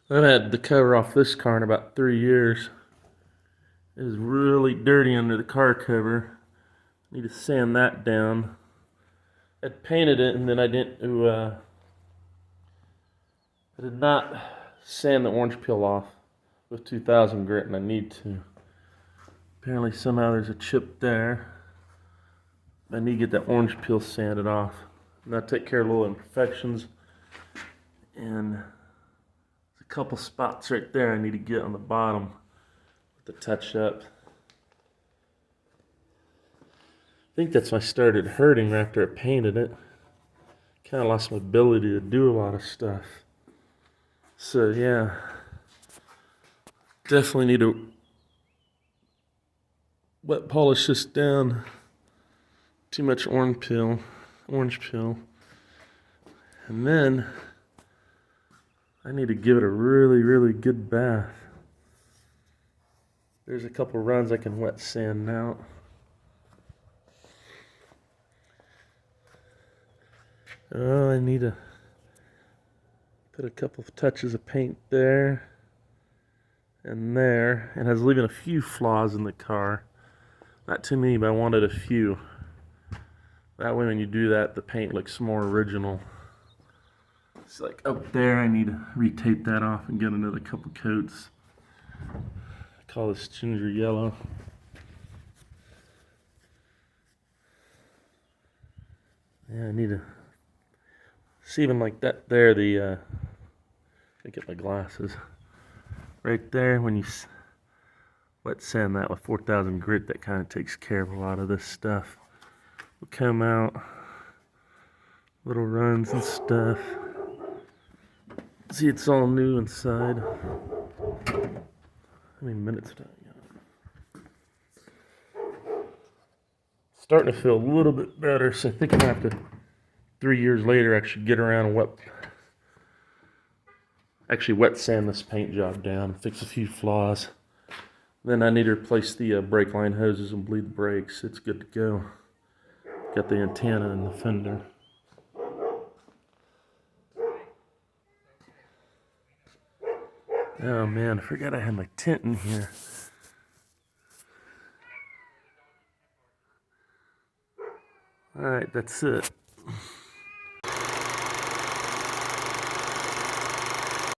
I've had the cover off this car in about 3 years. It is really dirty under the car cover. Need to sand that down. I'd painted it and then I did not sand the orange peel off with 2000 grit, and I need to. Apparently somehow there's a chip there. I need to get that orange peel sanded off. And that'll take care of little imperfections. And there's a couple spots right there I need to get on the bottom with the touch up. I think that's when I started hurting right after I painted it. Kind of lost my ability to do a lot of stuff. So yeah, definitely need to wet polish this down. Too much orange peel. And then I need to give it a really, really good bath. There's a couple runs I can wet sand out. Oh, I need to put a couple of touches of paint there and there. And I was leaving a few flaws in the car. Not too many, but I wanted a few. That way when you do that, the paint looks more original. It's like up there, I need to retape that off and get another couple coats. I call this ginger yellow. Yeah, I need to see, even like that there, I get my glasses. Right there, when you wet sand that with 4000 grit, that kind of takes care of a lot of this stuff. Will come out, little runs and stuff. See, it's all new inside. How many minutes did I got? Starting to feel a little bit better, so I think I'm gonna have to, 3 years later, actually get around and wet sand this paint job down and fix a few flaws. Then I need to replace the brake line hoses and bleed the brakes. It's good to go. Got the antenna and the fender. Oh man, I forgot I had my tent in here. Alright, that's it.